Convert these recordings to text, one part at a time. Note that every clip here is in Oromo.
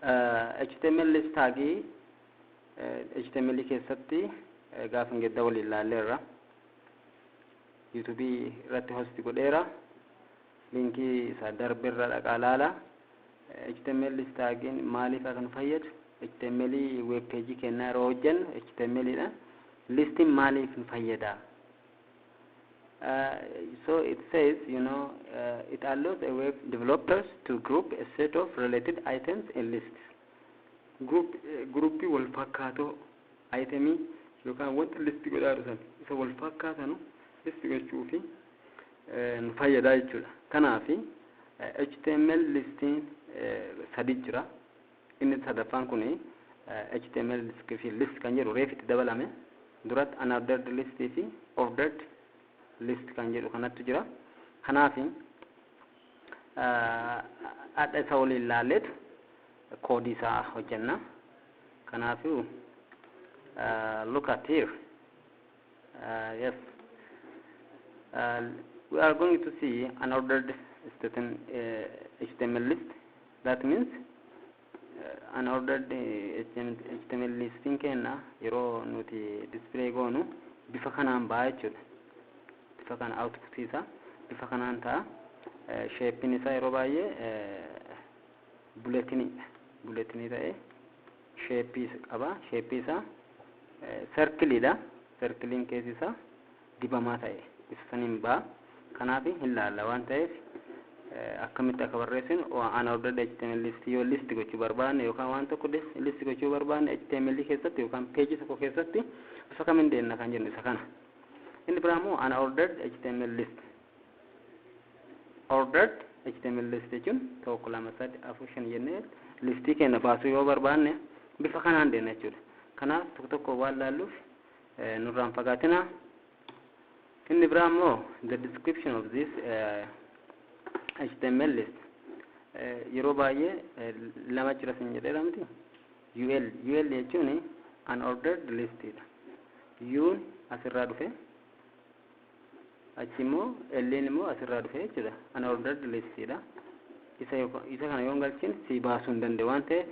HTML list tagi HTML keessatti gaafan gedda wal ilaalleerra YouTube irratti host godheera linki isa darberra dhaqaalaala HTML list tagin maaliif kan fayyadu HTML web page kenna yeroo hojjennu HTML dha listing maaliif fayyada so it says it allows a web developers to group a set of related items in lists group wal fakkato itemi yookaan wanta list godhaaru san isa wal fakkaatanu list gochuufi nu fayyada jechuudha kanaaf HTML listing sadi jira inni sadaffaan kun HTML description list kan jedhu reefitti dabalame durat unordered list fi ordered list kan jedhu kanatti jira kanaaf adda isa wal ilaalleet code isa hojjenna kanaaf look at here yes we are going to see unordered HTML list that means unordered HTML listing kenna yeroo nuti display goonu bifa kanaan baa jechuudha bifa kana output isa bifa kanaan ta'a shape isa yeroo baay'ee bulletin ta'e shape qaba shape isa circle da circling case isa dibamaa ta'e isa sanin baa kanaaf hin laalla waan ta'eef akkamitti akka barreessin unordered HTML list yoo list gochuu barbaanne yookaan waan tokko list gochuu barbaanne HTML keessatti yookaan page tokko keessatti bifa kamiin deemna kan jennu isa kana inni biraamoo unordered HTML list ordered HTML list jechuun tokko lama sadi afur shan jennee listii kenna baasuu yoo barbaanne bifa kanaan deemna jechuudha kanaaf tokko waan laalluuf nurraan fagaatina inni biraamoo the description of this HTML list yeroo baay'ee lama jira sin jedhamti UL jechuun unordered list dha U asirraa dhufe achimmoo L immoo asirraa dhufe jechuudha unordered list dha isa kana yoo galchin si baasuu hin danda'u waan ta'eef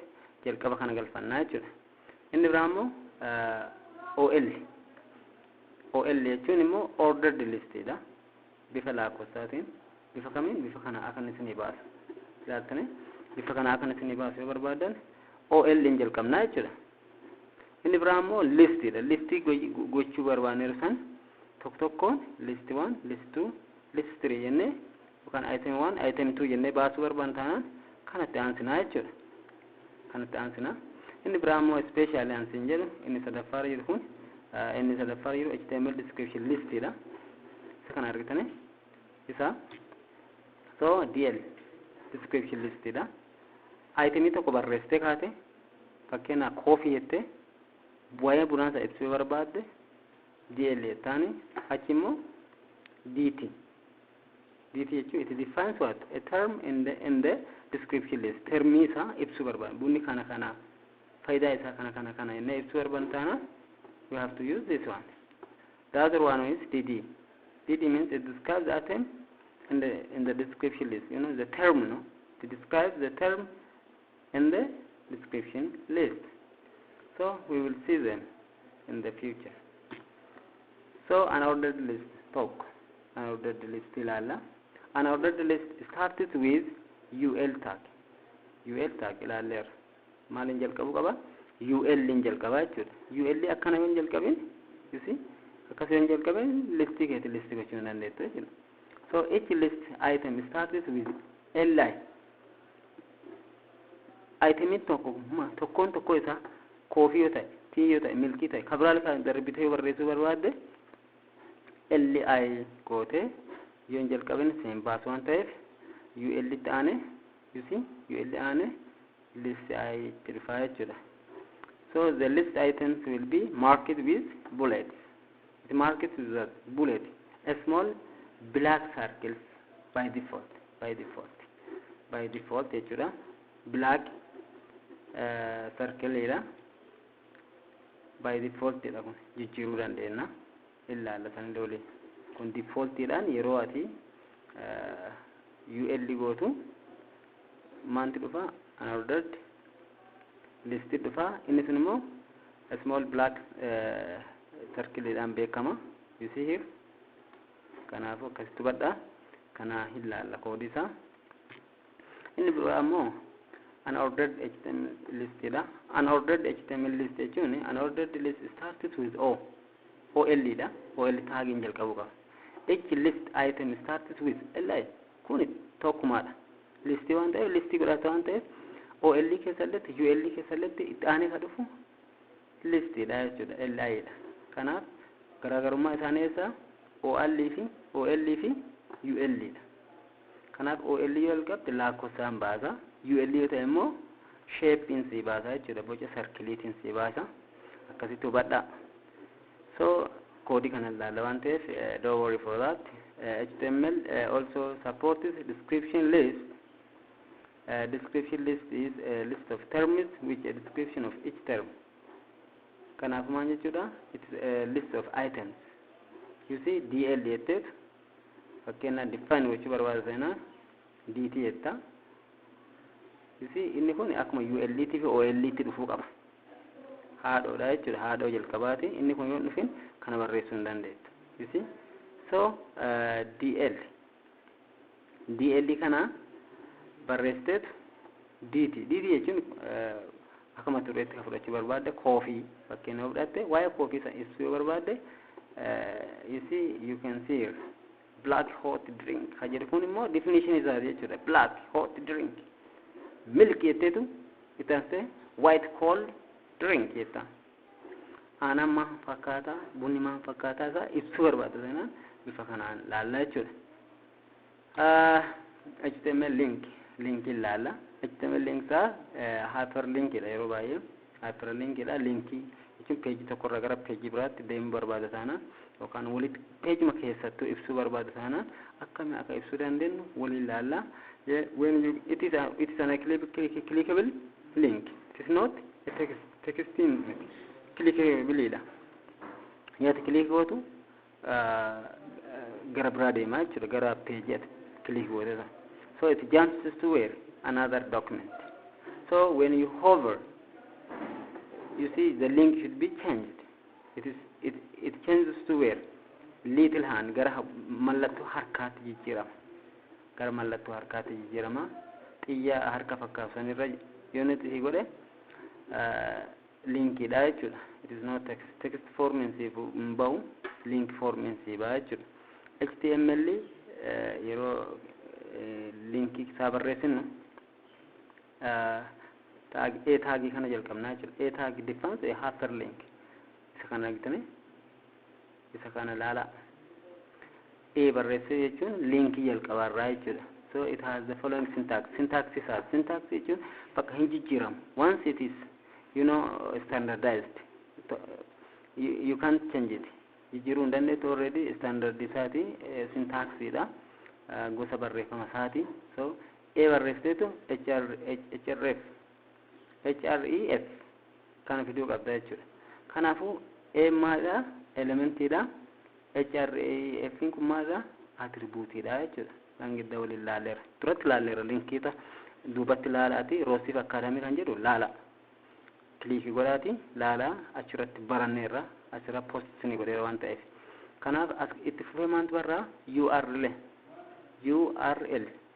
jalqaba kana galfannaa jechuudha inni biraamoo OL jechuun immoo ordered list dha bifa lakkoofsaatiin bifa kamiin bifa kana akan isinii baasu ilaaltanii bifa kana akan isinii baasu yoo barbaadan OL in jalqabnaa jechuudha inni biraamoo list dha listii gochuu barbaanneeru san tokkoon list 1 list 2 list 3 jennee yookaan item 1 item 2 jennee baasuu barbaan taanaan kanatti aansinaa jechuudha kanatti aansinaa inni biraamoo special aansin jedhu inni sadaffaa jiru kun inni sadaffaa jiru HTML description list dha isa kana argitanii isa so DL description list dha item tokko barreessite kaate fakkeenya coffee jette bu'aa bunaasa ibsuu barbaadde DL taani achimmoo DT jechuun it defines what a term in the description list term isa ibsuu barbaadde bunni kana faayidaa isaa kana inni ibsuu barbaadana we have to use this one the other one is DD means it describes the item in the description list the term to describe the term in the description list so we will see them in the future so unordered list unordered list ilalla unordered list started with UL tag ilaller maalin jalqabu qaba UL in jalqaba jechuudha UL akkana yoon jalqabin you see akkasii yoon jalqabin listii keetti listii gochuu dandeettu jechuudha so each list item starts with LI item tokko isa coffee yoo ta'e tea yoo ta'e milkii ta'e kabraal kan darbitee barreessuu barbaadde LI goote yoon jalqabin seen baasu waan ta'eef UL itti aane you see UL aane list I verify jechuudha so the list items will be marked with bullets it marked with a bullet a small black circles by default jechuudha black circle ira by default dha kun jijjiiruu dandeenya ilaalla san dole kun default dhaan yeroo ati UL gootu maanti dhufa unordered list dhufa inni sun immoo small black circle dhaan beekama you see here kanaafuu akkasitti badha kana ilaalla koodii isaa inni biraa ammoo unordered HTML list dha unordered HTML list jechuun unordered list starts with OL dha OL tagging jalqabu qaba each list item starts with li kun tokkumaadha listii waan ta'eef listii godhata waan ta'eef OL keessatti UL keessatti itti aanee ka dhufu listiidha jechuudha li dha kanaaf garaagarummaa isaanii eessa OL fi UL dha kanaaf OL yoo qabde lakkoofsaan baasa UL yoo ta'e immoo shapein si baasa jechuudha boca circleetiin si baasa akkasitti hubadha so koodii kana ilaalla waan ta'eef don't worry for that HTML also supports description list. Description list is a list of terms which a description of each term. Kanaaf maal jechuudha? It's a list of items. You see DL jetteet fakkeenyaaf define gochuu barbaadna DT jetta. You see inni kun akkuma ULT fi OLT dhufuu qaba. Haadhoodha jechuudha haadhoo jalqabaati inni kun yoo dhufin kana barreessuu hin dandeettu. You see so DL kana barreessiteet DT jechuun akkuma tureetti ka fudhachuu barbaadde coffee fakkeenyaaf fudhatte waa'ee coffee san ibsuu yoo barbaadde you see you can see here black hot drink ka jedhu kun immoo definition isaa jechuudha black hot drink milk jetteetu itti white cold drink jetta aannan maal fakkaata bunni maal fakkaata isaa ibsuu barbaadde sana bifa kanaan laalla jechuudha HTML link ilaalla HTML link saa hyperlink dha yeroo baay'ee hyperlink dha linki jechuun page tokko irraa gara page biraatti deemuu barbaada sana yookaan walitti page ma keessattuu ibsuu barbaada sana akkamiin akka ibsuu dandeenyu waliin ilaalla when it is an clickable link it is not a texting clickable dha yaati click gootu gara biraa deemaa jechuudha gara page click gootu so it jumps to where another document so when you hover you see the link should be changed it changes to where little hand gara mallattu harkaatti jijjiirama gara mallattu harkaatti jijjiirama xiyya harka fakkaafsanirra unit godhe link dha jechuudha it is not text form in bau link form in siba jechuudha HTML yeroo linki isaa barreessinu tag kana jalqabnaa jechuudha tag defines a hyperlink isa kana argitanii isa kana laala barreessuu jechuun linki jalqabarraa jechuudha so it has the following syntax jechuun bakka hin jijjiiramu once it is standardized you can't change it jijjiiruu hin dandeettu already standard isaati syntax dha gosa barreeffama isaati so barreessiteetu href kana fiduu qabda jechuudha kanaafuu maadha elementii dha href kun maadha attribute dha jechuudha kan gidda waliin laaleera duratti laaleera linkiita duubatti laalaati roosiif academy kan jedhu laala kliikii godhaati laala achirratti baranneerra achirra poostisni godheera waan ta'eef kanaaf itti fufee maantu barraa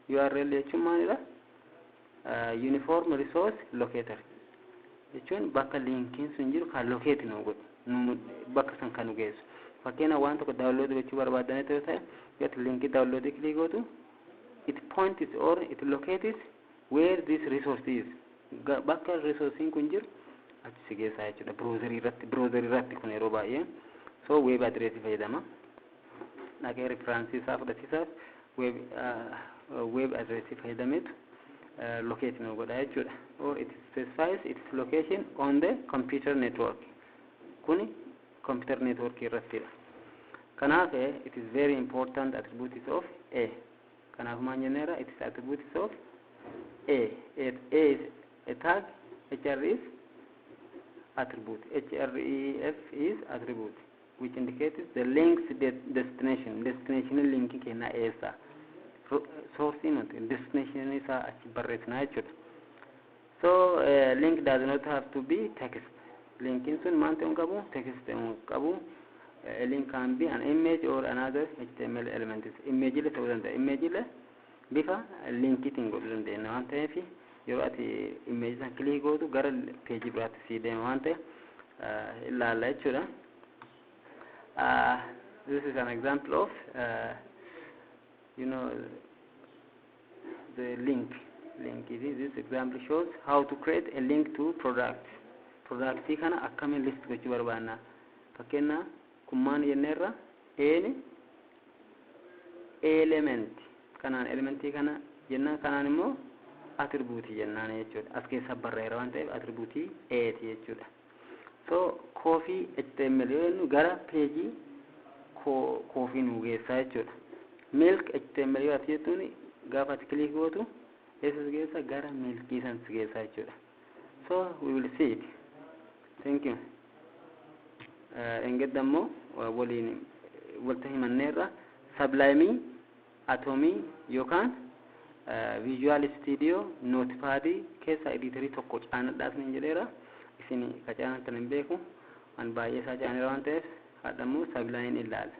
URL jechuun maalidha uniform resource locator jechuun bakka linkiin sun jiru kan locate nu godhu bakka san kan nu geessu fakkeenya waan tokko download gochuu barbaaddan ta'e get link download click gootu it points or it locates where this resource is bakka resource kun jiru achi si geessa jechuudha browser irratti kun yeroo baay'ee so web address fayyadama dhaqee reference isaa fudhatiisaaf web address fayyadameetu locate nu godha jechuudha or it specifies its location on the computer network kuni computer network irrattidha kanaaf it is very important attributes of kanaaf maal jenneera it is attributes of is a tag hr is attribute href is attribute which indicates the link's destination linking kenna source not destination is achi barreessna jechuudha So link does not have to be text. Link in sun man ta'uu qabu, text ta'uu qabu. A link can be an image or another HTML element. Image le ta'uu danda'a. Image le bifa linkiitiin godhuu dandeenya waan ta'eef yeroo ati image san click gootu gara page biraatti sii deema waan ta'e ilaalla jechuudha. This is an example of the link. This example shows how to create a link to product. Product kana akkamiin list gochuu barbaanna. Fakkeenya kummaan yenneerra element kanaan elementii kana jennaan kanaan immoo attribute jennaan jechuudha. As keessa barreera waan ta'eef attribute eeti jechuudha. So coffee HTML yoo gara page coffee nu geessaa jechuudha. Milk HTML yoo ati jettuun gaafa ati click gootu eessas geessa gara milkii san geessaa jechuudha. So we will see it. Thank you. Engedammo waliin walta himanneerra Sublime, Atomy yookaan Visual Studio Notepad keessa editorii tokko caanadhaas ni jedheera. Isin kacaanatan hin beeku an baay'ee isaa caanera waan ta'eef hadhammoo Sublime ilaala.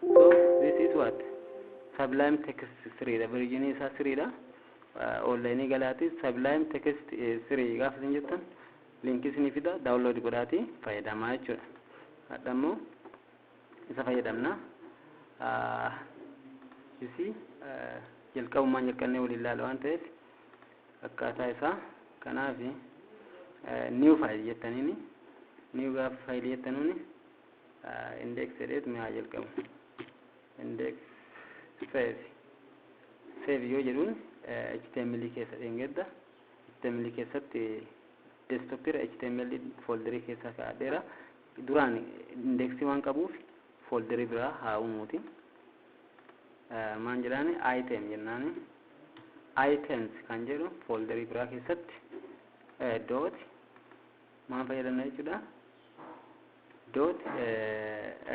So this is what Sublime Text 3 dha. Version isaa 3 dha. Online galaati Sublime Text 3 gaafa isin jettan linkii isinii fida download godhaati fayyadamaa jechuudha. Hadhammoo isa fayyadamna. You see jalqabumaan jalqannee waliin ilaala waan ta'eef akkaataa isaa kanaaf new file jettaniini new gaafa file jettanuuni index edit mi'a jalqabu index save yoo jedhuun HTML keessa dhengedda HTML keessatti desktop irra HTML folderii keessa kaa'adheera duraan indexii waan qabuuf folderii biraa haa uumuuti maan jedhaani item jennaani items kan jedhu folderii biraa keessatti dot maan fayyadamna jechuudha dot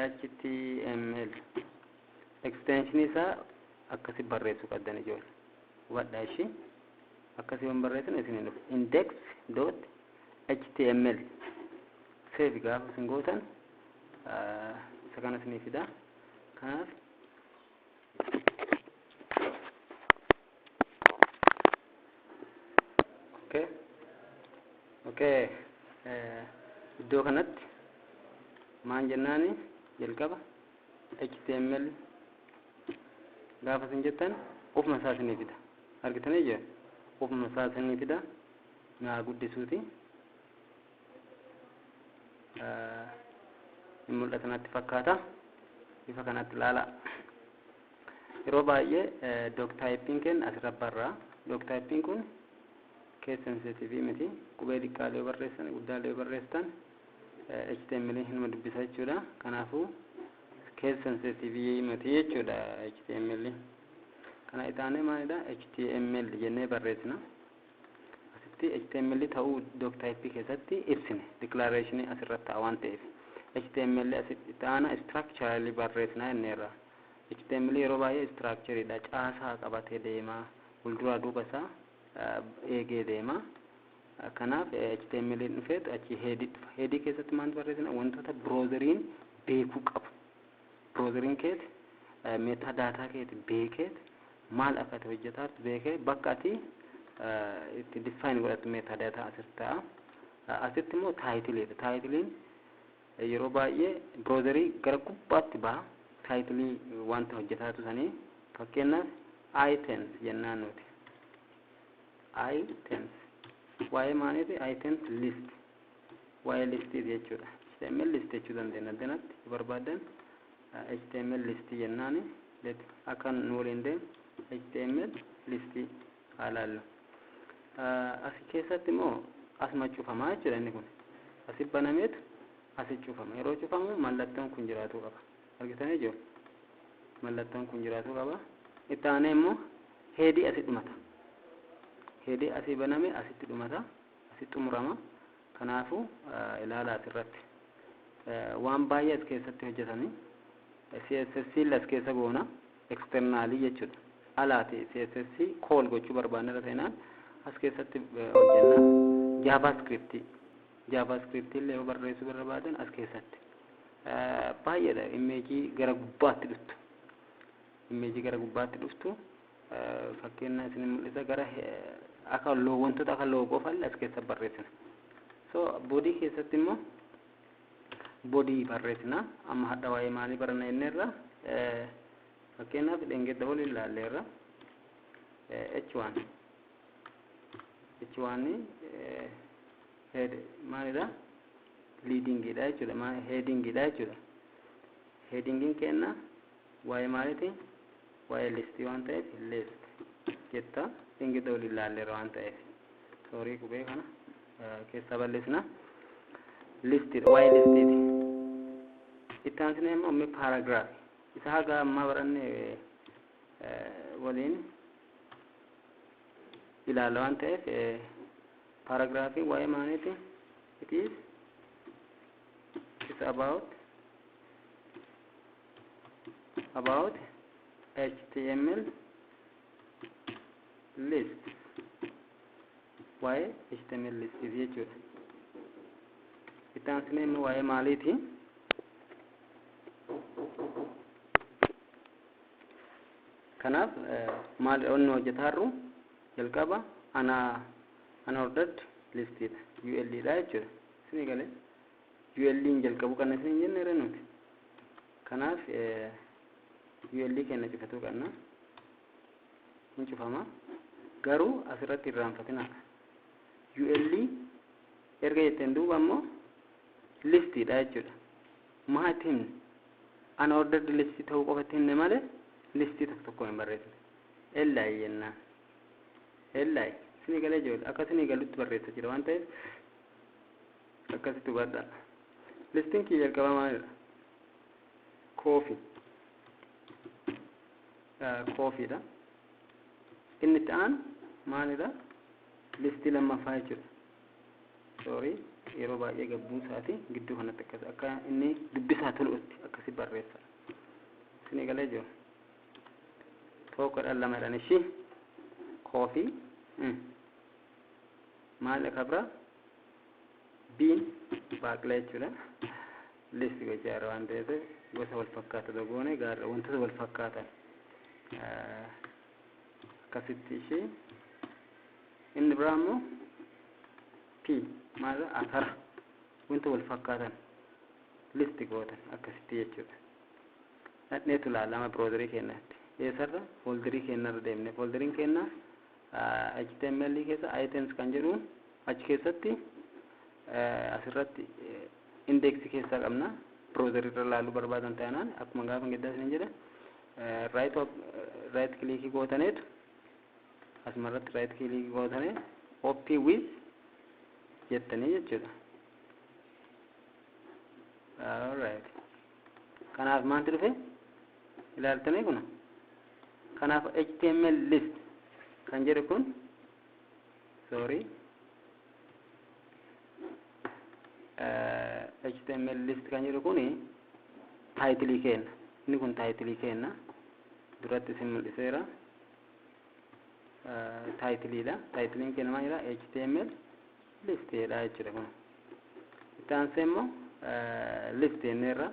html extension isaa akkasi barreessuu qabdan ijoollee wadha ishii akkasi waan barreessan isin index dot html save gaafa isin gootan isa kana isinii fida kanaaf okay iddoo kanatti maan jennaani jalqaba html gaafa isin jettan ofuma isaa isinii fida argitanii jiru ofuma isaa isinii fida naa guddisuuti mul'atanatti fakkaata bifa kanatti ilaala yeroo baay'ee doc typing ken asirra barraa doc typing kun case sensitive miti qubee xiqqaalee barreessan guddaalee barreessan HTML hinuma dubbisa jechuudha kanaafuu case sensitive miti jechuudha HTML kana itaane maalidha HTML jennee barreessina asitti HTML ta'uu doc type keessatti ibsine declaration asirratti waan ta'eef HTML asitti taana structurally barreessina jenneerra HTML yeroo baay'ee structure dha caasaa qabatee deema fuuldura duuba isaa eegee deema kanaaf HTML dhufeet achi headii keessatti maal barreessina wantoota browseriin beekuu qabu browseriin keet metadata keet beekeet maal akka ta'e hojjetaat beekee bakka ati itti define godhatu metadata asitti immoo title yeroo baay'ee browserii gara gubbaatti baha title wanta hojjetaatu sanii fakkeenyaaf items jennaan nuti items waa'ee maaliiti items list waa'ee list jechuudha HTML list jechuu dandeenya danatti barbaadan HTML list jennaani akan nuuriin deem HTML list haalaallu as keessatti immoo asuma cufamaa jechuudha inni kun asi banameetu asi cufama yeroo cufamu mallattoon kun jiraatu qaba argitanii jiru mallattoon kun jiraatu qaba ittaanee immoo headii asi dhumata headii asi baname asitti dhumata asi xumurama kanaafu ilaala asirratti waan baay'ee as keessatti hojjetanii CSS las keessa goona externally jechuudha alaati CSS call gochuu barbaanna ta'inaan as keessatti hojjenna jaavaaskriptii illee yoo barreessuu barbaadan as keessatti baay'eedha. Imeejii gara gubbaatti dhuftu fakkeenya isin mul'isa gara akka wantoota akka loogoo fa'aa as keessa barreessina. So boodii keessatti immoo boodii barreessina. Amma hadha waa'ee maalii baranna jenneerra fakkeenyaaf dheengadda waliin ilaalleerra H1 head maalidha leadingidha jechuudha headingidha jechuudha. Headingiin kenna waa'ee maaliiti waa'ee listii waan ta'eef list jetta dheengadda waliin ilaalleerra waan ta'eef soorii qubee kana keessa balleessina. Listed waa'ee listiiti. Itti aansinee immoo paragraaf isa haga amma baranne waliin ilaalla waan ta'eef paragraafiin waa'ee maaliiti it's about HTML list waa'ee HTML list jechuudha. Itti aansinee immoo waa'ee maaliiti kanaaf maal onni hojjetaarru jalqaba unordered listidha UL dha jechuudha. Isin galee UL jalqabu kan isin jenne nuti. Kanaaf UL kenna cufatu kanna hin cufama garuu asirratti irraanfatina. UL erga jetteen duuba immoo listidha jechuudha. Maatiin unordered list ta'uu qofatti hinne malee listii tokko hin barreessine. Ellaa jennaan. Ellaa isin galee jiru akkasii galutti barreessa jira waan ta'eef akkasitti hubadhaa. Listiin kii jalqaba maalidha? Koofiidha. Inni ta'an maalidha? Listii lammaffaa jechuudha. Sorry yeroo baay'ee gabbuu isaati gidduu kanatti akkas akka inni dubbisaa tolutti akkasi barreessa. Isin galee jiru. Tokkodhaan lamadhaan ishii koofii maal kabra biin baaqlaa jechuudha. Listi gochaa irra waan ta'eef gosa wal fakkaatu dogoone gaarra wantoota wal fakkaatan akkasitti ishee inni biraa immoo P maal atara wanta wal fakkaatan listi gootan akkasitti jechuudha. Dhadheetu laalama browserii keenyatti. Eessarra folderii keenyarra deemne folderiin keenya HTML keessa items kan jedhu achi keessatti asirratti indeksii keessaa qabna. Browserii irra laaluu barbaadan taanaan akkuma gaafa giddaa isin jedhe right click gootaneetu asumarratti right click gootanee op with jettanii jechuudha. Alright. Kanaaf maaltu dhufe ilaaltanii kuna kanaaf HTML list kan jedhu kun HTML list kan jedhu kun title kenna. Inni kun title kenna. Duratti isin mul'iseera. Title dha. Title kenna maalidha? HTML list dha jechuudha kun. Itti aansee immoo list jenneerra.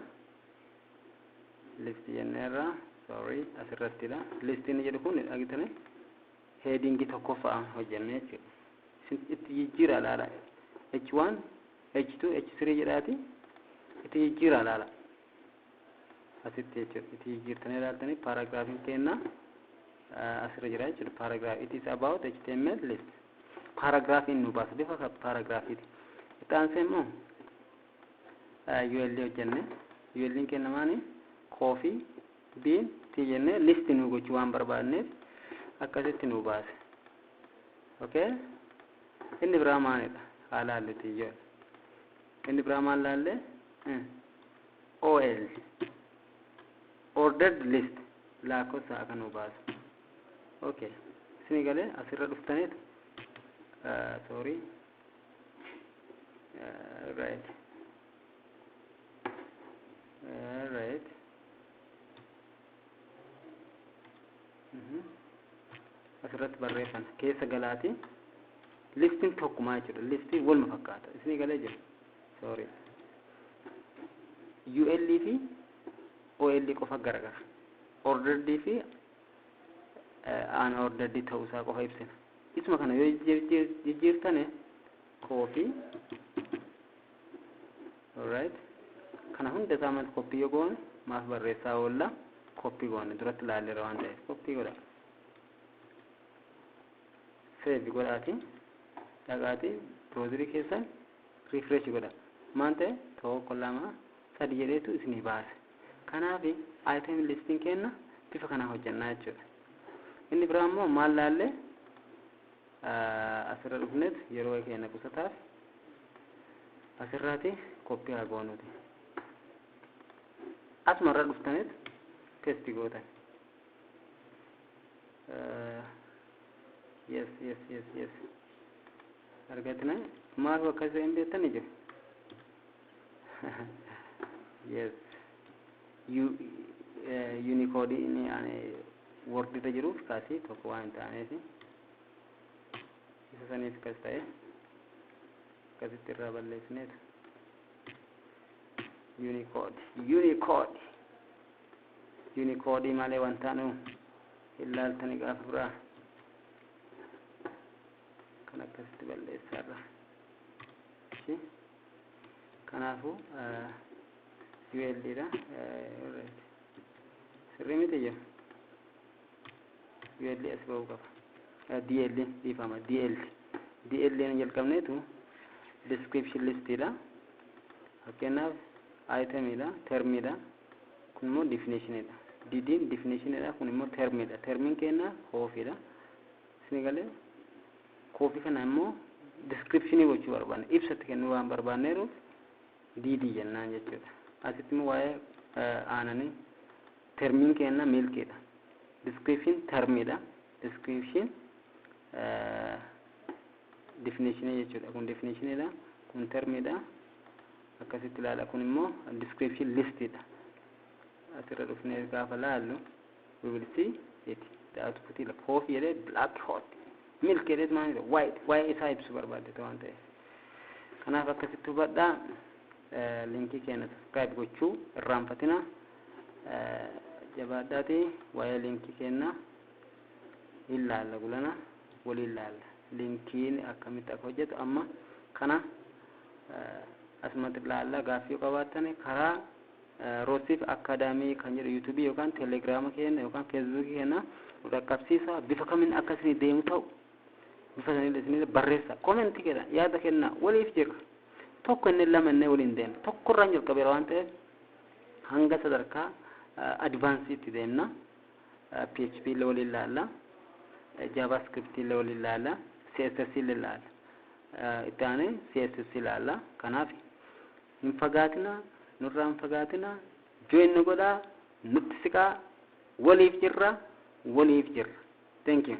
Asirrattidha. List inni jedhu kun argitanii heading tokkoffaa hojjenne jechuudha. Itti jijjiira laala. H1 H2 H3 jedhaati itti jijjiira laala. Asitti jechuudha. Itti jijjiirtanii ilaaltanii paragraafiin kenna asirra jira jechuudha. Paragraph it is about HTML list. Paragraafiin nu baasa bifa paragraafiiti. Itti aansee immoo UL hojjenne. UL kenna maani coffee bean tii jenne list nu gochuu waan barbaadneef akkasitti nu baase. Okay? Inni biraa maalidha? Haalaalluti iyyoo. Inni biraa maal laalle? OL ordered list lakkoofsa akka nu baasu. Okay. Isin galee asirra dhuftaniitu right. Right. Asirratti barreeffan keessa galaati listiin tokkuma jechuudha. Listii wal fakkaata. Isin galee jira. Sorry. UL fi OL qofa garagara. Ordered fi unordered ta'uu isaa qofa ibsina. Isuma kana yoo jijjiirtane copy. Alright. Kana hunda isaa copy yoo goone maaf barreessaa oolla copy goone duratti ilaalleera waan ta'eef copy godha. Save godhaati. Dhaqaati browser keessan refresh godha. Maal ta'e tokko lama sadii jedheetu isinii baase. Kanaaf item listing kenna bifa kana hojjannaa jechuudha. Inni biraa immoo maal laalle asirra dhufnet yeroo keenya qusataaf asirraati copy haa goonuti. Asumarra dhuftanet paste gootan. Yes. Argatna maal akkasii hin beektan jiru. Yes. Unicode ini word ita jiruuf kaasii tokko waan ta'aneef isa saniif kas ta'e akkasitti irraa balleessineetu. Unicode malee wanta nu ilaaltanii gaafa biraa kan akkasitti balleessaarra. Kanaafuu UL dha. Sirrii miti jiru. UL as ba'uu qaba. DL dhiifama. DL ni jalqabneetu description list dha. Fakkeenyaaf item dha, term dha. Kun immoo definition dha. DD definition dha. Kun immoo term dha. Termin kenna coffee dha. Isin galee coffee kana immoo description gochuu barbaanne ibsatti kennu waan barbaanneeruuf DD jennaan jechuudha. Asitti immoo waa'ee aananii termin kenna milkeedha. Description termidha. Description definition jechuudha. Kun definition dha. Kun termidha. Akkasitti ilaala. Kun immoo description listidha. Asirra dhufnee gaafa laallu we will see it. The output is coffee black hot. Milk is white. Why is it super bad? Kanaaf akkasitti hubadhaa. Linkii keenya subscribe gochuu irraan fatina. Jabaadhaati waa'ee linkii keenya ilaalla gulana wali ilaalla. Linkiin akkamitti akka hojjetu amma kana asumatti ilaalla. Gaaffii qabaattan karaa Roosif Academy kan jedhu YouTube yookaan Telegram keenya yookaan Facebook keenya dhaqqabsiisa. Bifa kamiin akkasii deemu ta'u bifa sanillee isinii barreessa. Commenti keenya yaada kenna waliif jirra. Tokko inni lama inni waliin deemna. Tokko irraan jalqabeera waan ta'eef hanga sadarkaa advance itti deemna. PHP illee waliin ilaalla. JavaScript illee waliin ilaalla. CSS illee ilaalla. Itti aanee CSS ilaalla. Kanaaf hin fagaatina, nurraa hin fagaatina, join godhaa, nutti siqaa, waliif jirra. Thank you.